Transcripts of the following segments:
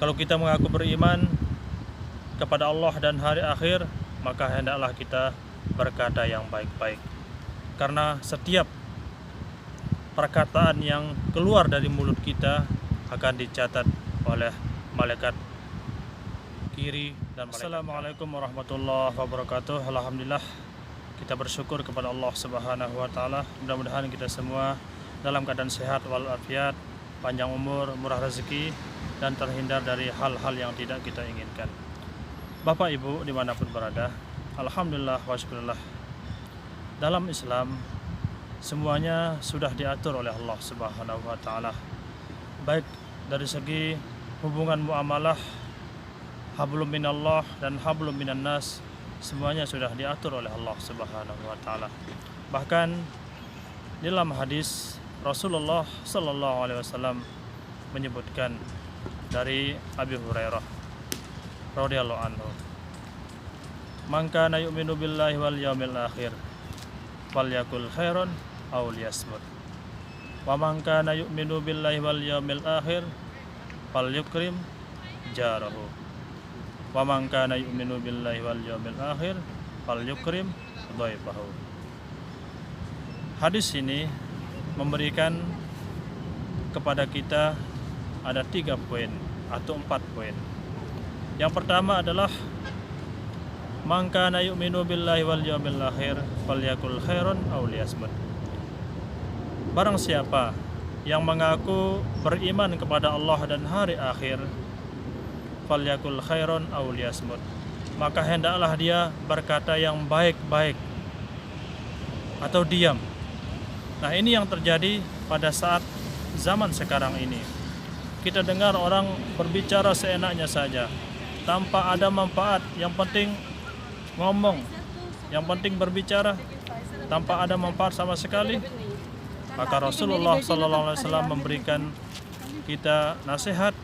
Kalau kita mengaku beriman kepada Allah dan hari akhir, maka hendaklah kita berkata yang baik-baik. Karena setiap perkataan yang keluar dari mulut kita akan dicatat oleh malaikat kiri dan malaikat. Assalamualaikum warahmatullahi wabarakatuh. Alhamdulillah, kita bersyukur kepada Allah Subhanahu wa taala. Mudah-mudahan kita semua dalam keadaan sehat walafiat, panjang umur, murah rezeki, dan terhindar dari hal-hal yang tidak kita inginkan. Bapak Ibu dimanapun berada, alhamdulillah wa syukurillah, dalam Islam semuanya sudah diatur oleh Allah Subhanahu wa taala, baik dari segi hubungan muamalah, hablum minallah dan hablum minan nas, semuanya sudah diatur oleh Allah Subhanahu wa taala. Bahkan dalam hadis Rasulullah sallallahu alaihi wasallam menyebutkan dari Abi Hurairah radhiyallahu anhu, "Man kana yu'minu billahi wal yaumil akhir falyakul khairan aw liyasmut. Wa man kana yu'minu billahi wal yaumil akhir falyukrim jarahu. Wa man kana yu'minu billahi wal yaumil akhir falyukrim dhaifahu." Hadis ini memberikan kepada kita ada 3 poin atau 4 poin. Yang pertama adalah man kana yu'minu billahi wal yaumil akhir falyakul khairan aw liyasmut. Barang siapa yang mengaku beriman kepada Allah dan hari akhir, falyakul khairan aw liyasmut, maka hendaklah dia berkata yang baik-baik atau diam. Nah, ini yang terjadi pada saat zaman sekarang ini. Kita dengar orang berbicara seenaknya saja, tanpa ada manfaat. Yang penting ngomong, yang penting berbicara, tanpa ada manfaat sama sekali. Maka Rasulullah SAW memberikan kita nasihat,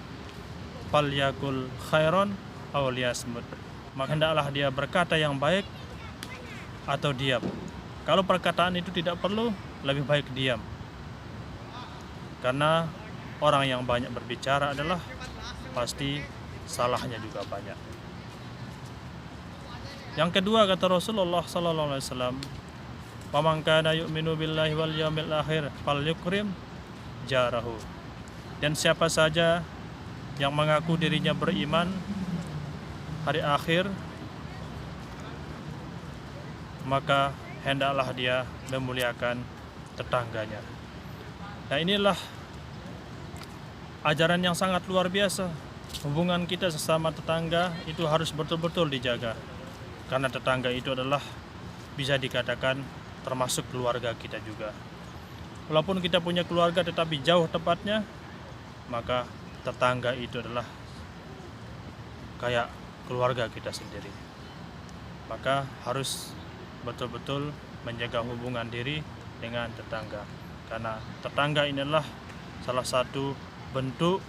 falyakul khairan aw liyasmut, maka hendaklah dia berkata yang baik atau diam. Kalau perkataan itu tidak perlu, lebih baik diam. Karena orang yang banyak berbicara adalah pasti salahnya juga banyak. Yang kedua, kata Rasulullah SAW, "Wa man kana yu'minu billahi wal yaumil akhir falyukrim jarahu." Dan siapa saja yang mengaku dirinya beriman hari akhir, maka hendaklah dia memuliakan tetangganya. Nah, inilah ajaran yang sangat luar biasa. Hubungan kita sesama tetangga itu harus betul-betul dijaga, karena tetangga itu adalah bisa dikatakan termasuk keluarga kita juga. Walaupun kita punya keluarga tetapi jauh tempatnya, maka tetangga itu adalah kayak keluarga kita sendiri. Maka harus betul-betul menjaga hubungan diri dengan tetangga, karena tetangga inilah salah satu bentuk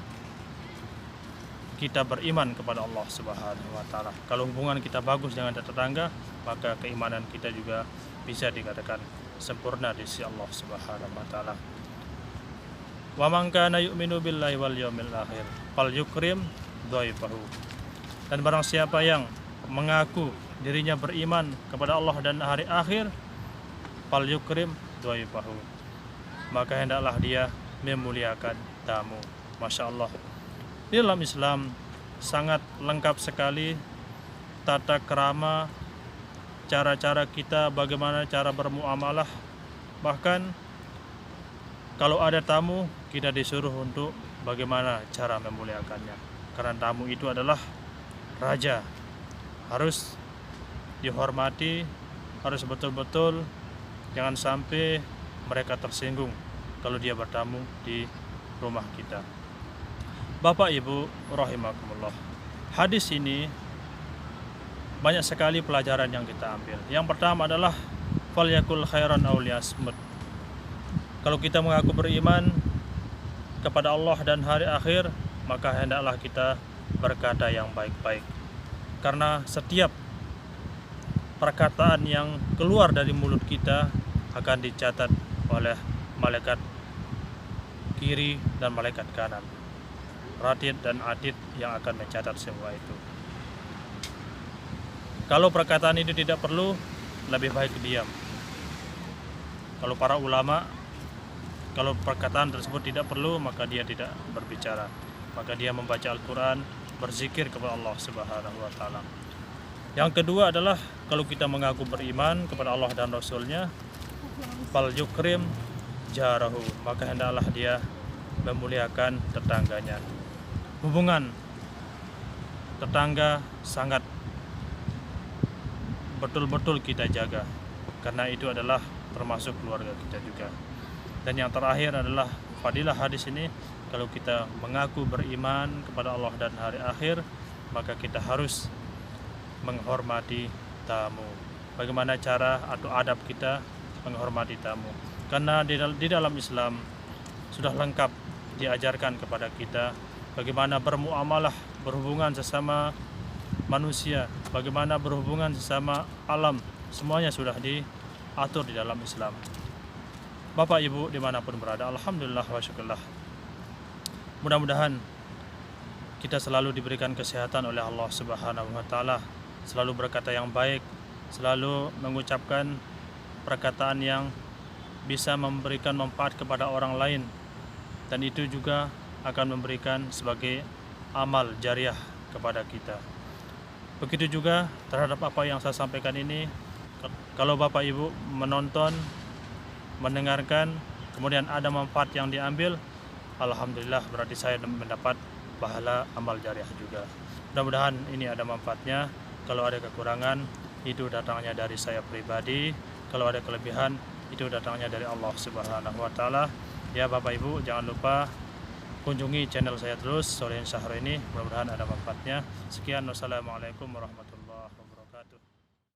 kita beriman kepada Allah Subhanahu wa taala. Kalau hubungan kita bagus dengan tetangga, maka keimanan kita juga bisa dikatakan sempurna di sisi Allah Subhanahu wa taala. Wa man kana yu'minu billahi wal yaumil akhir falyukrim dhaifahu. Dan barang siapa yang mengaku dirinya beriman kepada Allah dan hari akhir, falyukrim dhaifahu, maka hendaklah dia memuliakan tamu. Masya Allah, di dalam Islam sangat lengkap sekali tata krama, cara-cara kita, bagaimana cara bermuamalah. Bahkan kalau ada tamu, kita disuruh untuk bagaimana cara memuliakannya, karena tamu itu adalah raja, harus dihormati, harus betul-betul, jangan sampai mereka tersinggung kalau dia bertamu di rumah kita. Bapak Ibu rahimakumullah, hadis ini banyak sekali pelajaran yang kita ambil. Yang pertama adalah falyakul khairan aw liyasmut. Kalau kita mengaku beriman kepada Allah dan hari akhir, maka hendaklah kita berkata yang baik-baik. Karena setiap perkataan yang keluar dari mulut kita akan dicatat oleh malaikat kiri dan malaikat kanan. Ratid dan Atid yang akan mencatat semua itu. Kalau perkataan itu tidak perlu, lebih baik diam. Kalau para ulama, kalau perkataan tersebut tidak perlu, maka dia tidak berbicara. Maka dia membaca Al-Quran, berzikir kepada Allah Subhanahu wa Ta'ala. Yang kedua adalah kalau kita mengaku beriman kepada Allah dan Rasul-Nya, fal yukrim jarahu, maka hendaklah dia memuliakan tetangganya. Hubungan tetangga sangat betul-betul kita jaga, karena itu adalah termasuk keluarga kita juga. Dan yang terakhir adalah fadilah hadis ini, kalau kita mengaku beriman kepada Allah dan hari akhir, maka kita harus menghormati tamu. Bagaimana cara atau adab kita menghormati tamu? Karena di dalam Islam sudah lengkap diajarkan kepada kita bagaimana bermuamalah, berhubungan sesama manusia, bagaimana berhubungan sesama alam, semuanya sudah diatur di dalam Islam. Bapak Ibu dimanapun berada, alhamdulillah wa syukurlah, mudah-mudahan kita selalu diberikan kesehatan oleh Allah Subhanahu wa Ta'ala, selalu berkata yang baik, selalu mengucapkan perkataan yang bisa memberikan manfaat kepada orang lain, dan itu juga akan memberikan sebagai amal jariah kepada kita. Begitu juga terhadap apa yang saya sampaikan ini, kalau Bapak Ibu menonton, mendengarkan, kemudian ada manfaat yang diambil, alhamdulillah, berarti saya mendapat pahala amal jariah juga. Mudah-mudahan ini ada manfaatnya. Kalau ada kekurangan, itu datangnya dari saya pribadi. Kalau ada kelebihan, itu datangnya dari Allah Subhanahu wa Ta'ala. Ya Bapak Ibu, jangan lupa kunjungi channel saya terus, Solihin Syahro ini, mudah-mudahan ada manfaatnya. Sekian, wassalamualaikum warahmatullahi wabarakatuh.